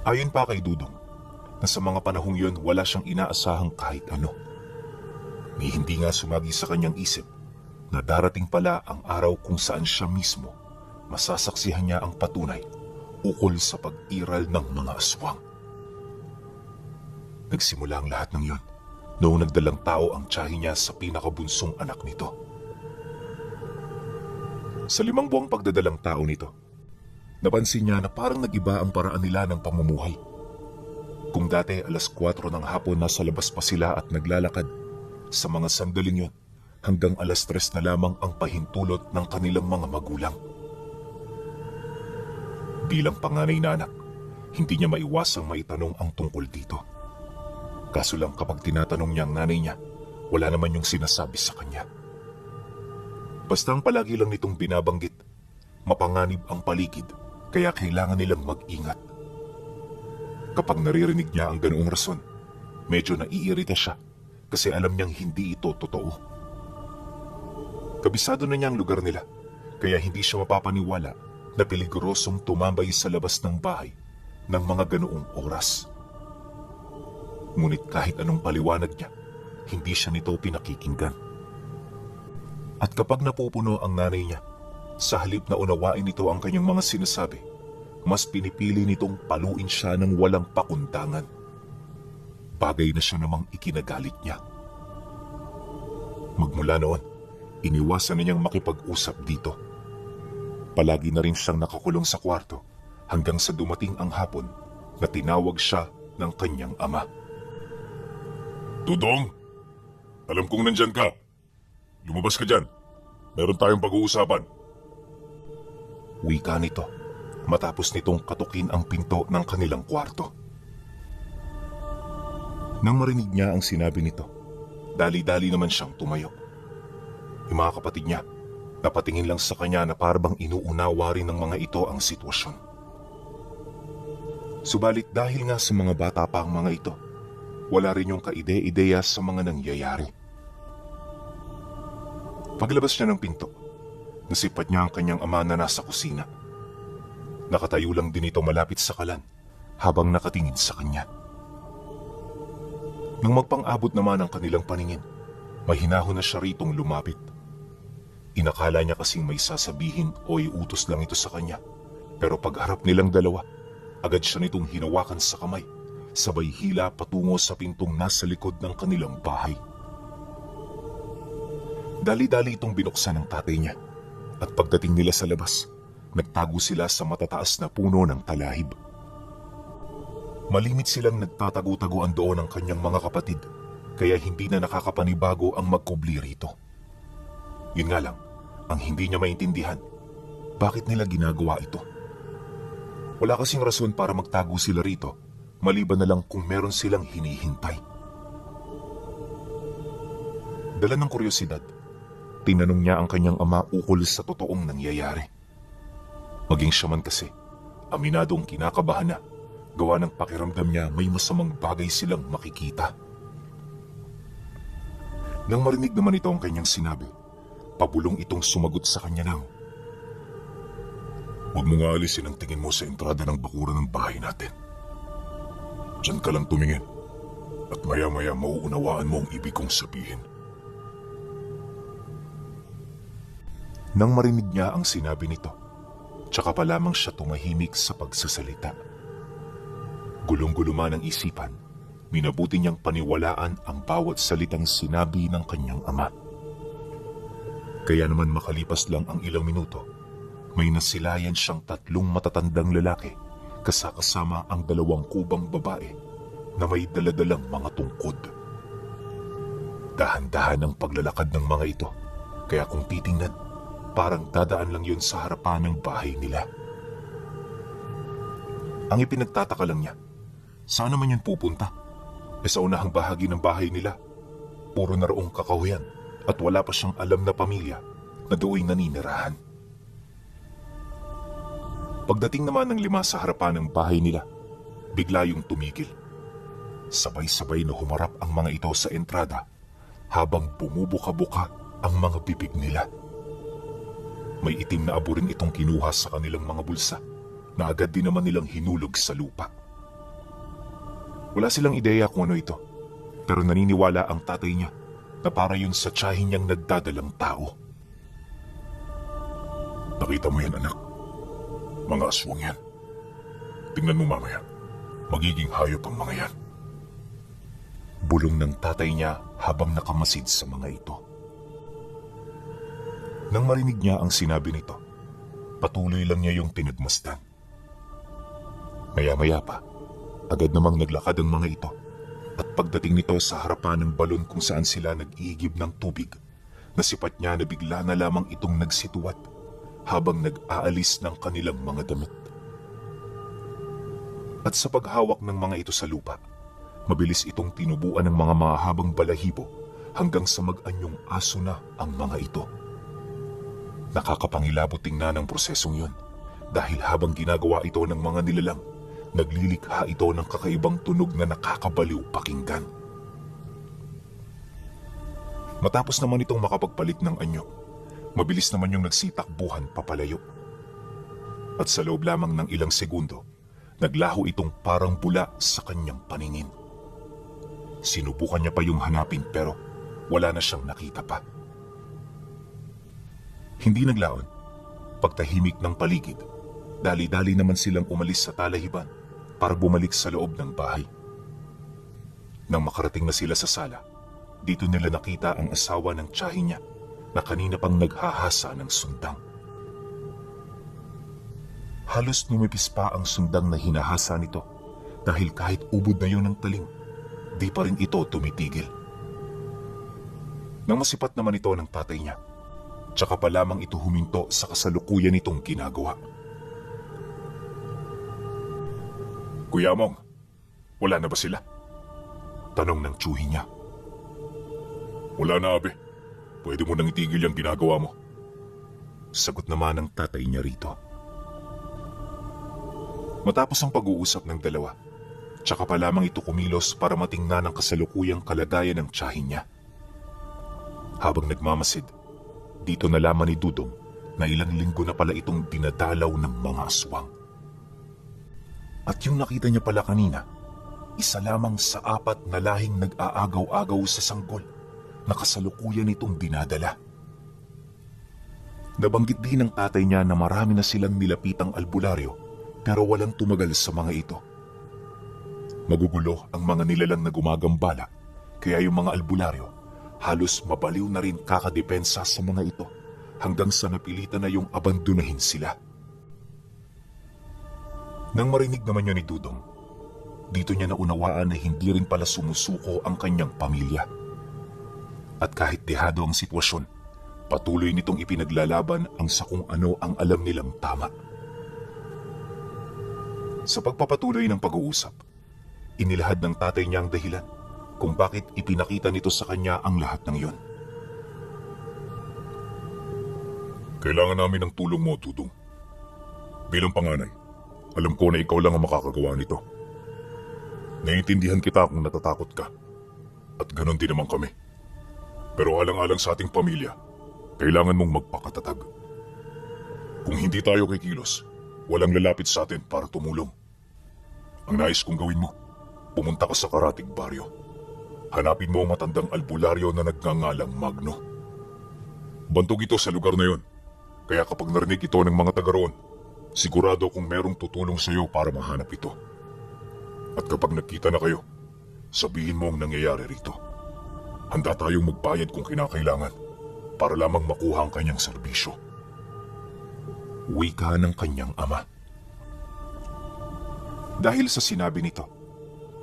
Ayon pa kay Dudong, na sa mga panahong yun wala siyang inaasahang kahit ano. Ni hindi nga sumagi sa kanyang isip na darating pala ang araw kung saan siya mismo masasaksihan niya ang patunay ukol sa pag-iral ng mga aswang. Nagsimula ang lahat ng yon noong nagdalang tao ang tiyahin niya sa pinakabunsong anak nito. Sa 5 buwang pagdadalang tao nito, napansin niya na parang nag-iba ang paraan nila ng pamumuhay. Kung dati 4:00 ng hapon nasa labas pa sila at naglalakad, sa mga sandaling yon hanggang 3:00 na lamang ang pahintulot ng kanilang mga magulang. Bilang panganay na anak, hindi niya maiwasang maitanong ang tungkol dito. Kaso lang kapag tinatanong niya ang nanay niya, wala naman yung sinasabi sa kanya. Basta ang palagi lang nitong binabanggit, mapanganib ang paligid, kaya kailangan nilang mag-ingat. Kapag naririnig niya ang ganoong rason, medyo naiirita siya kasi alam niyang hindi ito totoo. Kabisado na niya ang lugar nila, kaya hindi siya mapapaniwala na peligrosong tumambay sa labas ng bahay ng mga ganoong oras. Ngunit kahit anong paliwanag niya, hindi siya nito pinakikinggan. At kapag napupuno ang nanay niya, sa halip na unawain nito ang kanyang mga sinasabi, mas pinipili nitong paluin siya ng walang pakundangan. Bagay na siya namang ikinagalit niya. Magmula noon, iniwasan na niyang makipag-usap dito. Palagi na rin siyang nakakulong sa kwarto hanggang sa dumating ang hapon na tinawag siya ng kanyang ama. Dudong, alam kong nandyan ka. Lumabas ka dyan. Meron tayong pag-uusapan. Wika nito matapos nitong katukin ang pinto ng kanilang kwarto. Nang marinig niya ang sinabi nito, dali-dali naman siyang tumayo. Yung mga kapatid niya, napatingin lang sa kanya na parang inuunawa rin ng mga ito ang sitwasyon. Subalit dahil nga sa mga bata pa ang mga ito, wala rin yung kaide-ideya sa mga nangyayari. Paglabas niya ng pinto, nasipat niya ang kanyang ama na nasa kusina. Nakatayo lang din ito malapit sa kalan habang nakatingin sa kanya. Nang magpang-abot naman ang kanilang paningin, may hinahon na siya ritong lumapit. Inakala niya kasing may sasabihin o iutos lang ito sa kanya. Pero pagharap nilang dalawa, agad siya nitong hinawakan sa kamay, sabay hila patungo sa pintong nasa likod ng kanilang bahay. Dali-dali itong binuksan ng tatay niya, at pagdating nila sa labas, nagtago sila sa matataas na puno ng talahib. Malimit silang nagtatago-taguan doon ng kanyang mga kapatid, kaya hindi na nakakapanibago ang magkubli rito. Yun nga lang, ang hindi niya maintindihan, bakit nila ginagawa ito? Wala kasing rason para magtago sila rito, maliban na lang kung meron silang hinihintay. Dala ng kuryosidad, tinanong niya ang kanyang ama ukol sa totoong nangyayari. Maging siya man kasi, aminadong kinakabahan na, gawa ng pakiramdam niya may masamang bagay silang makikita. Nang marinig naman ito ang kanyang sinabi, pabulong itong sumagot sa kanya ng, "Huwag mo nga alisin ang tingin mo sa entrada ng bakuran ng bahay natin. Diyan ka lang tumingin at maya-maya mauunawaan mo ang ibig kong sabihin." Nang marinig niya ang sinabi nito, tsaka pa lamang siya tumahimik sa pagsasalita. Gulong-gulo man ang isipan, minabuti niyang paniwalaan ang bawat salitang sinabi ng kanyang ama. Kaya naman makalipas lang ang ilang minuto, may nasilayan siyang 3 matatandang lalaki kasama ang 2 kubang babae na may daladalang mga tungkod. Dahan-dahan ang paglalakad ng mga ito, kaya kung titingnan, parang dadaan lang yun sa harapan ng bahay nila. Ang ipinagtataka lang niya, saan naman yan pupunta? Sa unahang bahagi ng bahay nila, puro na roong kakahuyan at wala pa siyang alam na pamilya na do'y naninirahan. Pagdating naman ng 5 sa harapan ng bahay nila, bigla yung tumigil. Sabay-sabay na humarap ang mga ito sa entrada habang bumubuka-buka ang mga bibig nila. May itim na abo rin itong kinuha sa kanilang mga bulsa na agad din naman nilang hinulog sa lupa. Wala silang ideya kung ano ito, pero naniniwala ang tatay niya na para yun sa tiyahin niyang nagdadalang tao. Nakita mo yan, anak? Mga aswang yan. Tingnan mo mamaya, magiging hayop ang mga yan. Bulong ng tatay niya habang nakamasid sa mga ito. Nang marinig niya ang sinabi nito, patuloy lang niya yung pinagmasdan. Maya-maya pa, agad namang naglakad ang mga ito at pagdating nito sa harapan ng balon kung saan sila nag-iigib ng tubig, nasipat niya na bigla na lamang itong nagsituwat habang nag-aalis ng kanilang mga damit. At sa paghawak ng mga ito sa lupa, mabilis itong tinubuan ng mga mahabang balahibo hanggang sa mag-anyong aso na ang mga ito. Nakakapangilabot tingnan ang prosesong yun dahil habang ginagawa ito ng mga nilalang, naglilikha ito ng kakaibang tunog na nakakabaliw pakinggan. Matapos naman itong makapagpalit ng anyo, mabilis naman yung nagsitakbuhan papalayo. At sa loob lamang ng ilang segundo, naglaho itong parang bula sa kanyang paningin. Sinubukan niya pa yung hanapin pero wala na siyang nakita pa. Hindi naglaon. Pagtahimik ng paligid, dali-dali naman silang umalis sa talahiban para bumalik sa loob ng bahay. Nang makarating na sila sa sala, dito nila nakita ang asawa ng tiyahin niya na kanina pang naghahasa ng sundang. Halos numipis pa ang sundang na hinahasa nito dahil kahit ubod na yun ng talim, di pa rin ito tumitigil. Nang masipat naman ito ng tatay niya, tsaka pa lamang ito huminto sa kasalukuyan nitong ginagawa. Kuya Among, wala na ba sila? Tanong ng tiyuhin niya. Wala na, abe. Pwede mo nang itigil yung ginagawa mo. Sagot naman ng tatay niya rito. Matapos ang pag-uusap ng dalawa, tsaka pa lamang ito kumilos para matingnan ang kasalukuyang kalagayan ng tiyahin niya. Habang nagmamasid, dito nalaman ni Dudong na ilang linggo na pala itong dinadalaw ng mga aswang. At yung nakita niya pala kanina, isa lamang sa 4 na lahing nag-aagaw-agaw sa sanggol na kasalukuyan itong dinadala. Nabanggit din ng tatay niya na marami na silang nilapitang albularyo pero walang tumagal sa mga ito. Magugulo ang mga nilalang na gumagambala kaya yung mga albularyo halos mabaliw na rin kakadepensa sa mga ito hanggang sa napilitan na yung abandonahin sila. Nang marinig naman yun ni Dudong, dito niya naunawaan na hindi rin pala sumusuko ang kanyang pamilya. At kahit dehado ang sitwasyon, patuloy nitong ipinaglalaban ang sa kung ano ang alam nilang tama. Sa pagpapatuloy ng pag-uusap, inilahad ng tatay niya ang dahilan kung bakit ipinakita nito sa kanya ang lahat ng iyon. Kailangan namin ng tulong mo, Dudong. Bilang panganay, alam ko na ikaw lang ang makakagawa nito. Naiintindihan kita kung natatakot ka. At ganon din naman kami. Pero alang-alang sa ating pamilya, kailangan mong magpakatatag. Kung hindi tayo kikilos, walang lalapit sa atin para tumulong. Ang nais kong gawin mo, pumunta ka sa Karatig Baryo. Hanapin mo ang matandang albularyo na nagngangalang Magno. Bantog ito sa lugar na yon, kaya kapag narinig ito ng mga taga roon, sigurado kung merong tutulong sa iyo para mahanap ito. At kapag nagkita na kayo, sabihin mo ang nangyayari rito. Handa tayong magbayad kung kinakailangan para lamang makuha ang kanyang serbisyo. Wika ng kanyang ama. Dahil sa sinabi nito,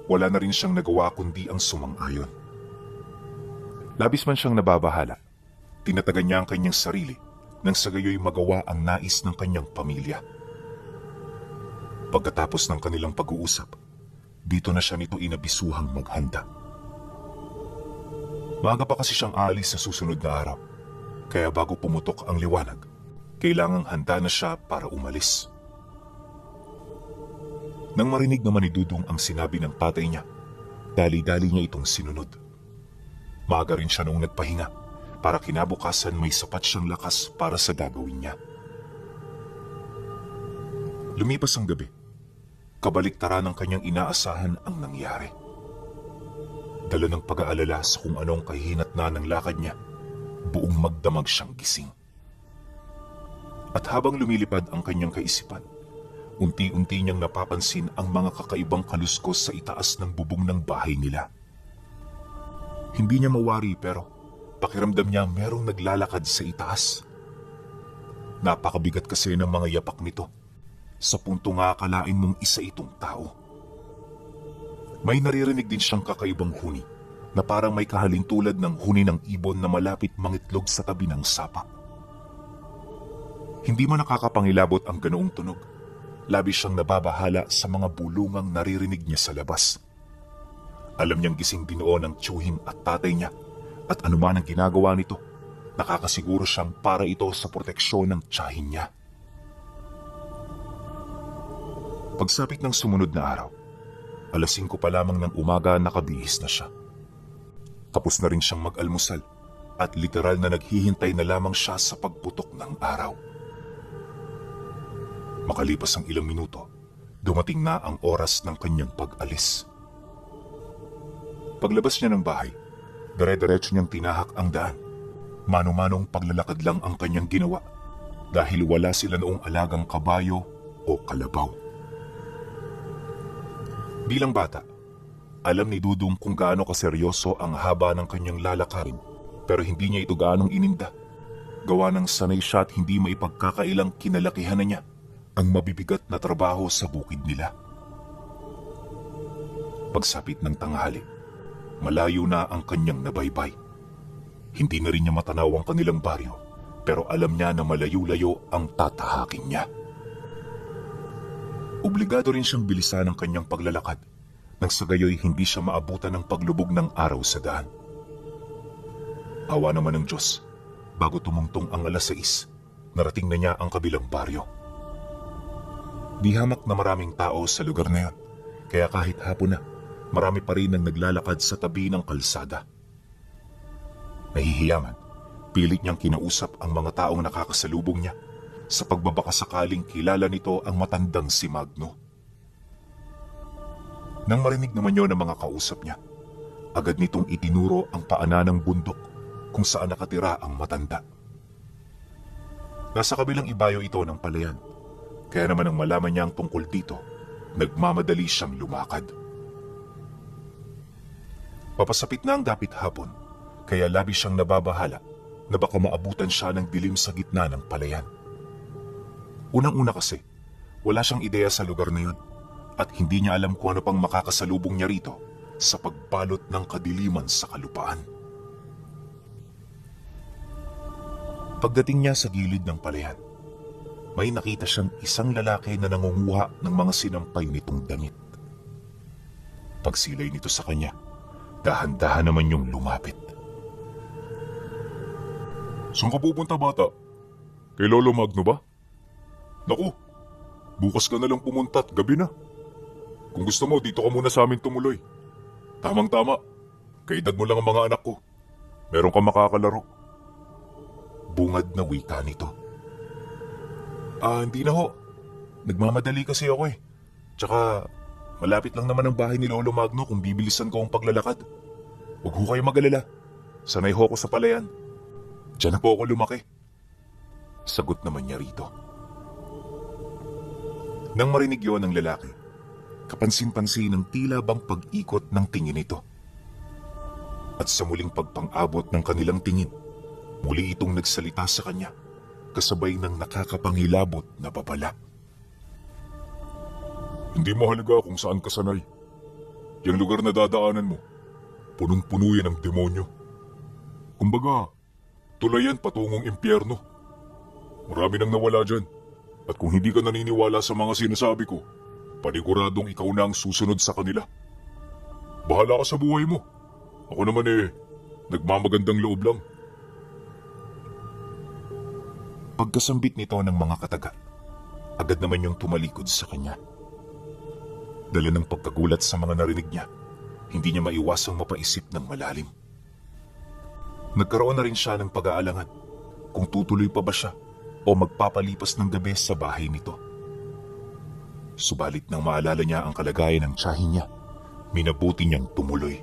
wala na rin siyang nagawa kundi ang sumang-ayon. Labis man siyang nababahala, tinatagan niya ang kanyang sarili nang sa gayoy magawa ang nais ng kanyang pamilya. Pagkatapos ng kanilang pag-uusap, dito na siya nito inabisuhang maghanda. Maaga pa kasi siyang aalis sa susunod na araw, kaya bago pumutok ang liwanag, kailangang handa na siya para umalis. Nang marinig naman ni Dudong ang sinabi ng tatay niya, dali-dali niya itong sinunod. Maaga rin siya noong nagpahinga para kinabukasan may sapat siyang lakas para sa gagawin niya. Lumipas ang gabi, kabaliktaran ng kanyang inaasahan ang nangyari. dala ng pag-aalala sa kung anong kahinatna ng lakad niya, buong magdamag siyang gising. At habang lumilipad ang kanyang kaisipan, unti-unti niyang napapansin ang mga kakaibang kaluskos sa itaas ng bubong ng bahay nila. Hindi niya mawari pero pakiramdam niya merong naglalakad sa itaas. Napakabigat kasi ng mga yapak nito. Sa punto nga akalain mong isa itong tao. May naririnig din siyang kakaibang huni na parang may kahalintulad ng huni ng ibon na malapit mangitlog sa tabi ng sapa. Hindi man nakakapangilabot ang ganoong tunog. Labis siyang nababahala sa mga bulungang naririnig niya sa labas. Alam niyang gising din noon ang tiyuhin at tatay niya at anuman ang ginagawa nito, nakakasiguro siyang para ito sa proteksyon ng tiyahin niya. Pagsapit ng sumunod na araw, 5:00 pa lamang ng umaga nakabihis na siya. Tapos na rin siyang mag-almusal at literal na naghihintay na lamang siya sa pagputok ng araw. Makalipas ang ilang minuto, dumating na ang oras ng kanyang pag-alis. Paglabas niya ng bahay, dire-diretso niyang tinahak ang daan. Mano-manong paglalakad lang ang kanyang ginawa dahil wala sila noong alagang kabayo o kalabaw. Bilang bata, alam ni Dudong kung gaano kaseryoso ang haba ng kanyang lalakarin pero hindi niya ito gaanong ininda. Gawa ng sanay siya at hindi maipagkakailang kinalakihan na niya ang mabibigat na trabaho sa bukid nila. Pagsapit ng tanghali, malayo na ang kanyang nabaybay. Hindi na rin niya matanaw ang kanilang baryo pero alam niya na malayo-layo ang tatahakin niya. Obligado rin siyang bilisan ang kanyang paglalakad nang sa gayoy hindi siya maabutan ng paglubog ng araw sa daan. Awa naman ng Diyos, bago tumungtong ang 6:00, narating na niya ang kabilang baryo. Di hamak na maraming tao sa lugar na yon, kaya kahit hapon na, marami pa rin ang naglalakad sa tabi ng kalsada. Nahihiyaman, pilit niyang kinausap ang mga taong nakakasalubong niya sa pagbabakasakaling kilala nito ang matandang si Magno. Nang marinig naman yon ng mga kausap niya, agad nitong itinuro ang paanan ng bundok kung saan nakatira ang matanda. Nasa kabilang ibayo ito ng palayan, kaya naman nang malaman niya ang tungkol dito, nagmamadali siyang lumakad. Papasapit na ang dapit hapon, kaya labis siyang nababahala na baka maabutan siya ng dilim sa gitna ng palayan. Unang-una kasi, wala siyang ideya sa lugar na yun at hindi niya alam kung ano pang makakasalubong niya rito sa pagbalot ng kadiliman sa kalupaan. Pagdating niya sa gilid ng palayan, may nakita siyang isang lalaki na nangunguha ng mga sinampay nitong damit. Pagsilay nito sa kanya, dahan-dahan naman yung lumapit. "Saan ka pupunta, bata? Kay Lolo Magno ba? Naku, bukas ka na lang pumunta at gabi na. Kung gusto mo, dito ka muna sa amin tumuloy. Tamang-tama, kaedad mo lang ang mga anak ko. Meron kang makakalaro." Bungad na wika nito. Hindi na ho. Nagmamadali kasi ako eh. Tsaka, malapit lang naman ang bahay ni Lolo Magno kung bibilisan ko ang paglalakad. Huwag ho kayo mag-alala. Sanay ho ako sa palayan. Diyan na po ako lumaki. Sagot naman niya rito. Nang marinig yon ng lalaki, kapansin-pansin ng tila bang pag-ikot ng tingin nito. At sa muling pagpang-abot ng kanilang tingin, muli itong nagsalita sa kanya, kasabay ng nakakapangilabot na babala. "Hindi mahalaga kung saan ka sanay. Yung lugar na dadaanan mo, punong-puno yan ng demonyo. Kumbaga, tulayan patungong impyerno. Marami nang nawala dyan. At kung hindi ka naniniwala sa mga sinasabi ko, paniguradong ikaw na ang susunod sa kanila. Bahala ka sa buhay mo. Ako naman nagmamagandang loob lang." Pagkasambit nito ng mga kataga, agad naman yung tumalikod sa kanya. Dala ng pagkagulat sa mga narinig niya, hindi niya maiwasang mapaisip ng malalim. Nagkaroon na rin siya ng pag-aalangan kung tutuloy pa ba siya o magpapalipas ng gabi sa bahay nito. Subalit nang maalala niya ang kalagayan ng tiyahin niya, minabuti niyang tumuloy.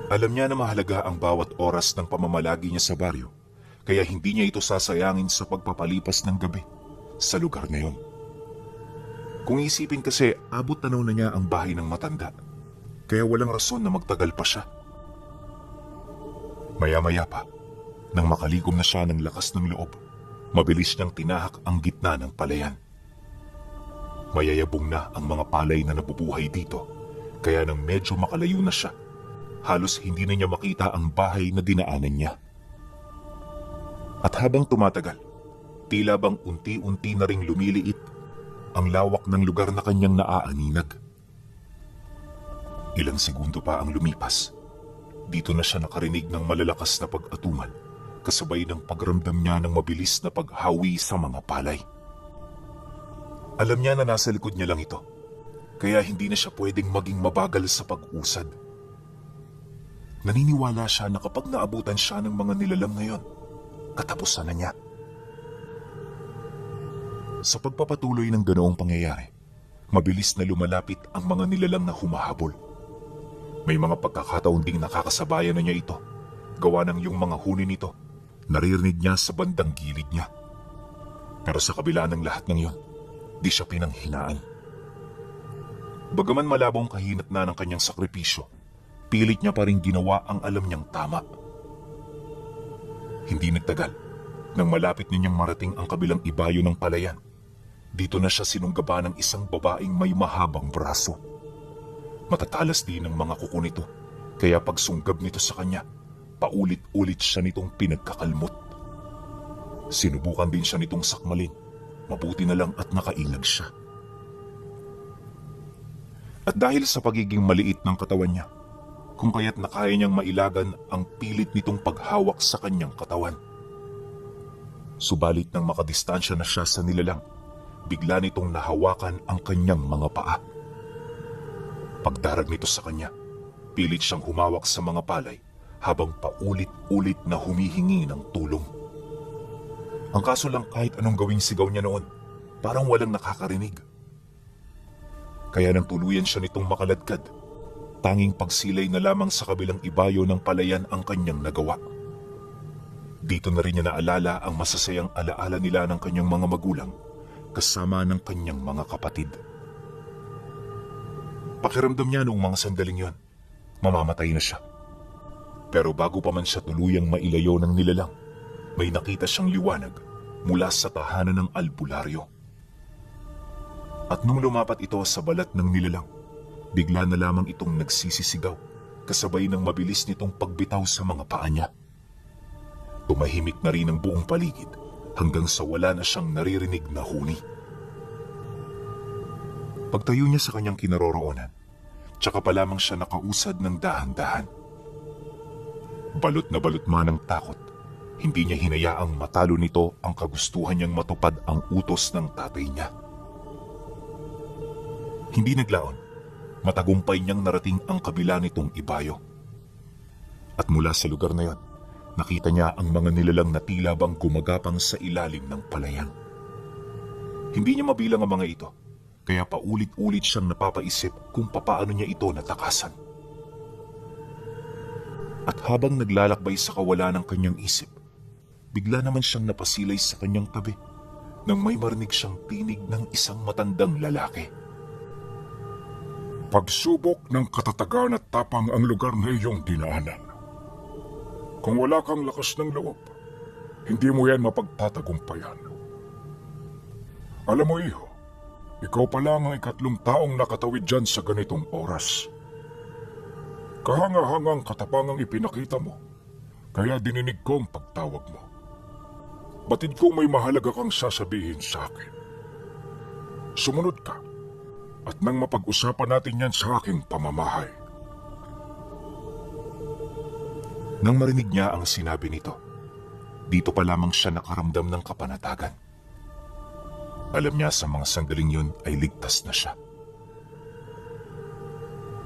Alam niya na mahalaga ang bawat oras ng pamamalagi niya sa baryo, kaya hindi niya ito sasayangin sa pagpapalipas ng gabi sa lugar na yun. Kung isipin kasi, abot tanaw na niya ang bahay ng matanda, kaya walang rason na magtagal pa siya. Maya-maya pa, nang makalikom na siya ng lakas ng loob, mabilis niyang tinahak ang gitna ng palayan. Mayayabong na ang mga palay na nabubuhay dito, kaya nang medyo makalayo na siya, halos hindi na niya makita ang bahay na dinaanan niya. At habang tumatagal, tila bang unti-unti na ring lumiliit ang lawak ng lugar na kanyang naaaninag. Ilang segundo pa ang lumipas. Dito na siya nakarinig ng malalakas na pag-atumal, kasabay ng pagramdam niya ng mabilis na paghawi sa mga palay. Alam niya na nasa likod niya lang ito, kaya hindi na siya pwedeng maging mabagal sa pag-usad. Naniniwala siya na kapag naabutan siya ng mga nilalang ngayon, katapusan na niya. Sa pagpapatuloy ng ganoong pangyayari, mabilis na lumalapit ang mga nilalang na humahabol. May mga pagkakataon ding nakakasabayan na niya ito, gawa ng yung mga huni nito, naririnig niya sa bandang gilid niya. Pero sa kabila ng lahat ng iyon, di siya pinanghinaan. Bagaman malabong kahinat na ng kanyang sakripisyo, pilit niya pa rin ginawa ang alam niyang tama. Hindi nagtagal, nang malapit ninyang marating ang kabilang ibayo ng palayan, dito na siya sinunggaba ng isang babaeng may mahabang braso. Matatalas din ang mga kuko nito, kaya pagsunggab nito sa kanya, paulit-ulit siya nitong pinagkakalmot. Sinubukan din siya nitong sakmalin, mabuti na lang at nakainag siya. At dahil sa pagiging maliit ng katawan niya, kung kaya't nakaya niyang mailagan ang pilit nitong paghawak sa kanyang katawan. Subalit nang makadistansya na siya sa nilalang, bigla nitong nahawakan ang kanyang mga paa. Pagdarag nito sa kanya, pilit siyang humawak sa mga palay habang paulit-ulit na humihingi ng tulong. Ang kaso lang kahit anong gawing sigaw niya noon, parang walang nakakarinig. Kaya nang tuluyan siya nitong makaladkad, tanging pagsilay na lamang sa kabilang ibayo ng palayan ang kanyang nagawa. Dito na rin niya naalala ang masasayang alaala nila ng kanyang mga magulang kasama ng kanyang mga kapatid. Pakiramdam niya noong mga sandaling yon, mamamatay na siya. Pero bago pa man siya tuluyang mailayo ng nilalang, may nakita siyang liwanag mula sa tahanan ng albularyo. At nung lumapat ito sa balat ng nilalang, bigla na lamang itong nagsisisigaw, kasabay ng mabilis nitong pagbitaw sa mga paa niya. Tumahimik na rin ang buong paligid hanggang sa wala na siyang naririnig na huni. Pagtayo niya sa kanyang kinaroroonan, tsaka pa lamang siya nakausad ng dahan-dahan. Balot na balot man ng takot, hindi niya hinayaang matalo nito ang kagustuhan niyang matupad ang utos ng tatay niya. Hindi naglaon, matagumpay niyang narating ang kabila nitong ibayo. At mula sa lugar na yon, nakita niya ang mga nilalang na tila bang gumagapang sa ilalim ng palayan. Hindi niya mabilang ang mga ito, kaya paulit-ulit siyang napapaisip kung papaano niya ito natakasan. At habang naglalakbay sa kawalan ng kanyang isip, bigla naman siyang napasilay sa kanyang tabi nang may marinig siyang tinig ng isang matandang lalaki. Pagsubok ng katatagan at tapang ang lugar na iyong dinaanan. Kung wala kang lakas ng loob, hindi mo yan mapagtatagumpayan. Alam mo, iho, ikaw pa lang ang ikatlong taong nakatawid dyan sa ganitong oras. Kahanga-hangang katapangang ipinakita mo, kaya dininig ko ang pagtawag mo. Batid kong may mahalaga kang sasabihin sa akin. Sumunod ka, at nang mapag-usapan natin yan sa aking pamamahay. Nang marinig niya ang sinabi nito, dito pa lamang siya nakaramdam ng kapanatagan. Alam niya sa mga sandaling yun ay ligtas na siya.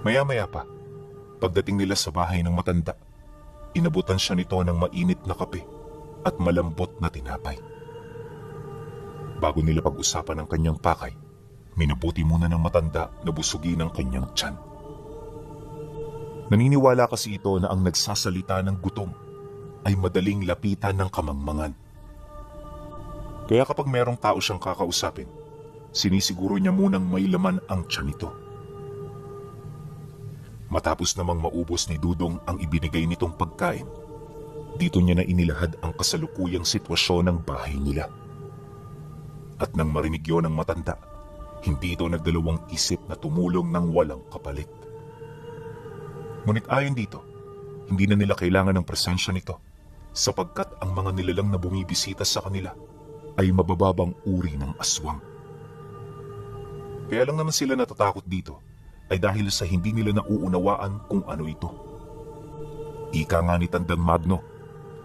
Maya-maya pa, pagdating nila sa bahay ng matanda, inabutan siya nito ng mainit na kape at malambot na tinapay. Bago nila pag-usapan ang kanyang pakay, minabuti muna ng matanda na busugin ang kanyang tiyan. Naniniwala kasi ito na ang nagsasalita ng gutom ay madaling lapitan ng kamangmangan. Kaya kapag merong tao siyang kakausapin, sinisiguro niya munang may laman ang tiyan nito. Matapos namang maubos ni Dudong ang ibinigay nitong pagkain, dito niya na inilahad ang kasalukuyang sitwasyon ng bahay nila. At nang marinig yun ng matanda, hindi ito nagdalawang isip na tumulong ng walang kapalit. Ngunit ayon dito, hindi na nila kailangan ng presensya nito sapagkat ang mga nilalang na bumibisita sa kanila ay mabababang uri ng aswang. Kaya lang naman sila natatakot dito ay dahil sa hindi nila nauunawaan kung ano ito. Ika nga ni Tandang Magno,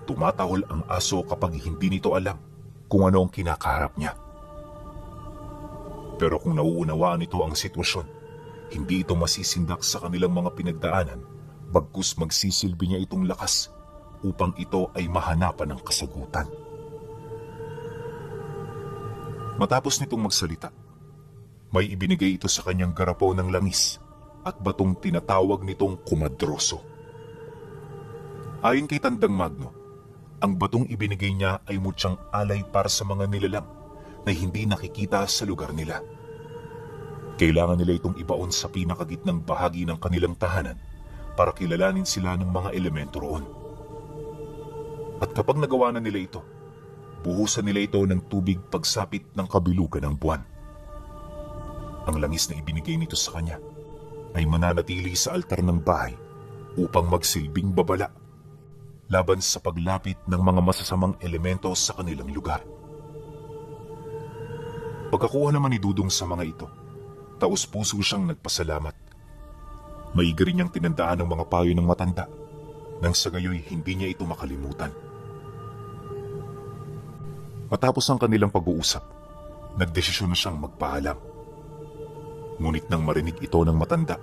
tumatahol ang aso kapag hindi nito alam kung ano ang kinakaharap niya. Pero kung nauunawaan nito ang sitwasyon, hindi ito masisindak sa kanilang mga pinagdaanan, bagkus magsisilbi niya itong lakas upang ito ay mahanapan ng kasagutan. Matapos nitong magsalita, may ibinigay ito sa kanyang garapo ng langis at batong tinatawag nitong kumadroso. Ayon kay Tandang Magno, ang batong ibinigay niya ay mutyang alay para sa mga nilalang na hindi nakikita sa lugar nila. Kailangan nila itong ibaon sa pinakagitnang bahagi ng kanilang tahanan para kilalanin sila ng mga elemento roon. At kapag nagawa na nila ito, buhusan nila ito ng tubig pagsapit ng kabilugan ng buwan. Ang langis na ibinigay nito sa kanya ay mananatili sa altar ng bahay upang magsilbing babala laban sa paglapit ng mga masasamang elemento sa kanilang lugar. Pagkakuha naman ni Dudong sa mga ito, taos-puso siyang nagpasalamat. Maigi rin niyang tinandaan ang mga payo ng matanda nang sa gayoy hindi niya ito makalimutan. Matapos ang kanilang pag-uusap, nagdesisyon na siyang magpaalam. Ngunit nang marinig ito ng matanda,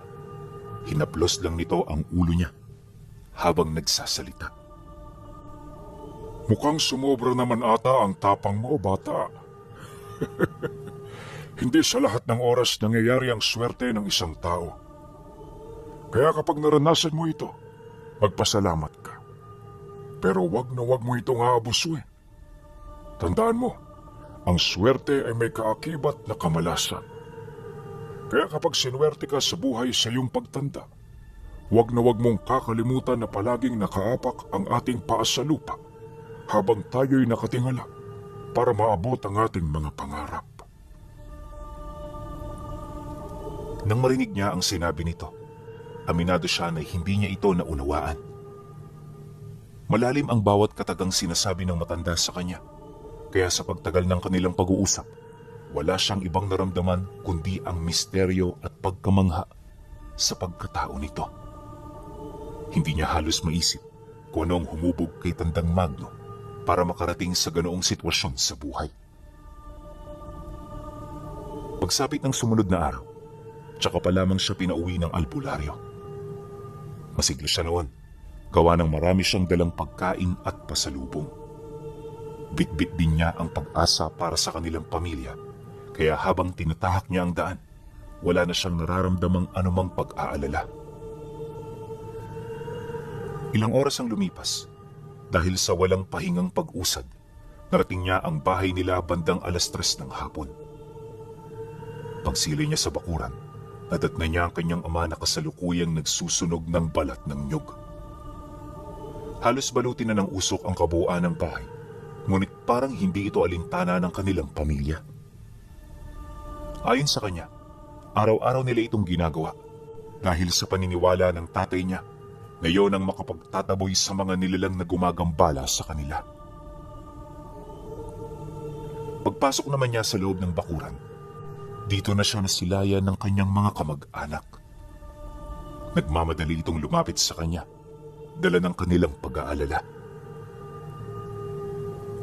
hinaplos lang nito ang ulo niya habang nagsasalita. Mukhang sumobra naman ata ang tapang mo, bata. Hindi sa lahat ng oras nangyayari ang swerte ng isang tao. Kaya kapag naranasan mo ito, magpasalamat ka. Pero wag na wag mo itong aabusuin. Tandaan mo, ang swerte ay may kaakibat na kamalasan. Kaya kapag sinuwerte ka sa buhay sa iyong pagtanda, wag na wag mong kakalimutan na palaging nakaapak ang ating paa sa lupa habang tayo'y nakatingala para maabot ang ating mga pangarap. Nang marinig niya ang sinabi nito, aminado siya na hindi niya ito naunawaan. Malalim ang bawat katagang sinasabi ng matanda sa kanya, kaya sa pagtagal ng kanilang pag-uusap, wala siyang ibang naramdaman kundi ang misteryo at pagkamangha sa pagkatao nito. Hindi niya halos maisip kung ano ang humubog kay Tandang Magno para makarating sa ganoong sitwasyon sa buhay. Pagsapit ng sumunod na araw, tsaka pa lamang siya pinauwi ng albularyo. Masigla siya noon, gawa ng marami siyang dalang pagkain at pasalubong. Bitbit din niya ang pag-asa para sa kanilang pamilya, kaya habang tinatahak niya ang daan, wala na siyang nararamdamang anumang pag-aalala. Ilang oras ang lumipas, dahil sa walang pahingang pag-usad, narating niya ang bahay nila bandang 3:00 ng hapon. Pagsili niya sa bakuran, nadatna niya ang kanyang ama na kasalukuyang nagsusunog ng balat ng nyug. Halos balutin na ng usok ang kabuuan ng bahay, ngunit parang hindi ito alintana ng kanilang pamilya. Ayon sa kanya, araw-araw nila itong ginagawa dahil sa paniniwala ng tatay niya na iyon ang makapagtataboy sa mga nilalang na gumagambala sa kanila. Pagpasok naman niya sa loob ng bakuran, dito na siya nasilayan ng kanyang mga kamag-anak. Nagmamadali itong lumapit sa kanya, dala ng kanilang pag-aalala.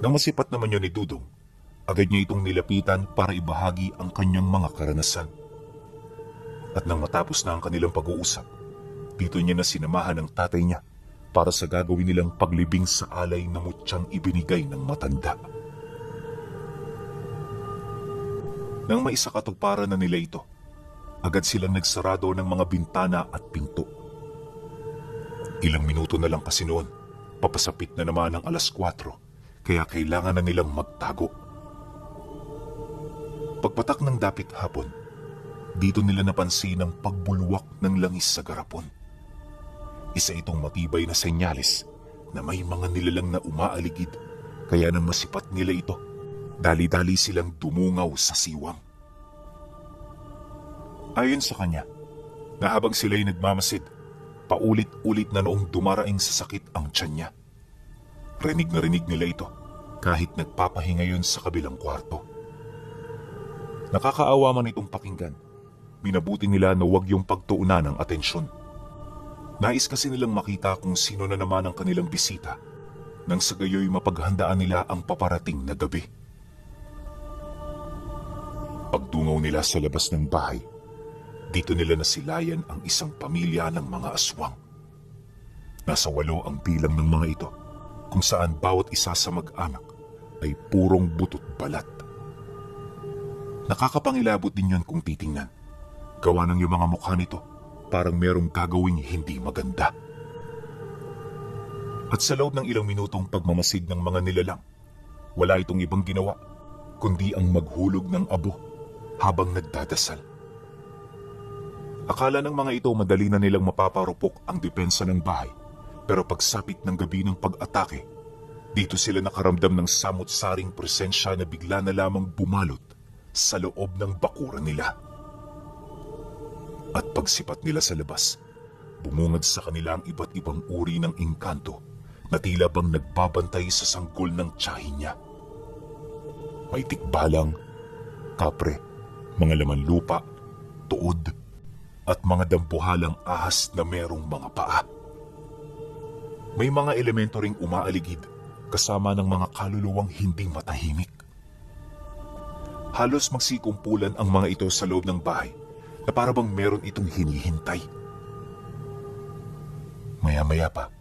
Nang masipat naman yun ni Dudong, agad niya itong nilapitan para ibahagi ang kanyang mga karanasan. At nang matapos na ang kanilang pag-uusap, dito niya na sinamahan ng tatay niya para sa gagawin nilang paglibing sa alay na mutyang ibinigay ng matanda. Nang maisakatuparan na nila ito, agad silang nagsarado ng mga bintana at pinto. Ilang minuto na lang kasi noon, papasapit na naman ang 4:00, kaya kailangan na nilang magtago. Pagpatak ng dapit hapon, dito nila napansin ang pagbulwak ng langis sa garapon. Isa itong matibay na senyales na may mga nilalang na umaaligid, kaya nang masipat nila ito, dali-dali silang dumungaw sa siwang. Ayon sa kanya, na habang sila'y nagmamasid, paulit-ulit na noong dumaraing sa sakit ang tiyan niya. Rinig na rinig nila ito kahit nagpapahinga yun sa kabilang kwarto. Nakakaawa man itong pakinggan, minabuti nila na huwag yung pagtuunan ng atensyon. Nais kasi nilang makita kung sino na naman ang kanilang bisita nang sa gayoy mapaghandaan nila ang paparating na gabi. Pagdungaw nila sa labas ng bahay, dito nila nasilayan ang isang pamilya ng mga aswang. Nasa 8 ang bilang ng mga ito, kung saan bawat isa sa mag-anak ay purong butot balat. Nakakapangilabot din yun kung titingnan. Gawa ng yung mga mukha nito, parang merong gagawing hindi maganda. At sa loob ng ilang minutong pagmamasid ng mga nilalang, wala itong ibang ginawa, kundi ang maghulog ng abo habang nagdadasal. Akala ng mga ito madali na nilang mapaparupok ang depensa ng bahay, pero pagsapit ng gabi ng pag-atake, dito sila nakaramdam ng samot-saring presensya na bigla na lamang bumalot sa loob ng bakuran nila. At pagsipat nila sa labas, bumungad sa kanila ang iba't ibang uri ng engkanto na tila bang nagbabantay sa sanggol ng tiyahin niya. May tikbalang, kapre, mga laman lupa, tuod, at mga dampuhalang ahas na merong mga paa. May mga elemento ring umaaligid kasama ng mga kaluluwang hindi matahimik. Halos magsikumpulan ang mga ito sa loob ng bahay na para bang meron itong hinihintay. Maya-maya pa,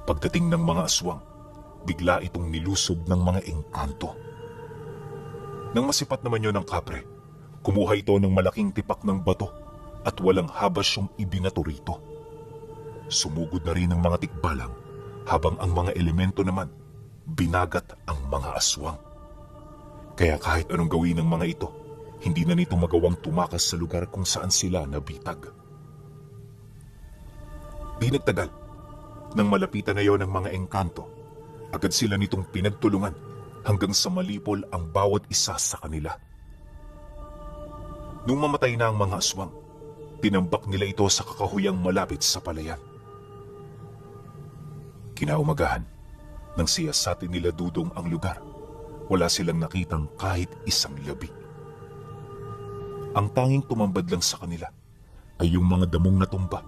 pagdating ng mga aswang, bigla itong nilusob ng mga engkanto. Nang masipat naman yun ng kapre, kumuha ito ng malaking tipak ng bato at walang habas yung ibinato rito. Sumugod na rin ang mga tikbalang habang ang mga elemento naman binagat ang mga aswang. Kaya kahit anong gawin ng mga ito, hindi na nito magawang tumakas sa lugar kung saan sila nabitag. Di nagtagal, nang malapitan na yon ng mga engkanto, agad sila nitong pinagtulungan hanggang sa malipol ang bawat isa sa kanila. Nung mamatay na ang mga aswang, tinambak nila ito sa kakahuyang malapit sa palayan. Kinaumagahan, nang siyasatin nila dudong ang lugar, wala silang nakitang kahit isang labi. Ang tanging tumambad lang sa kanila ay yung mga damong natumba,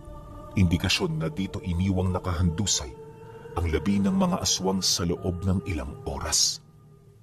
indikasyon na dito iniwang nakahandusay ang labi ng mga aswang sa loob ng ilang oras.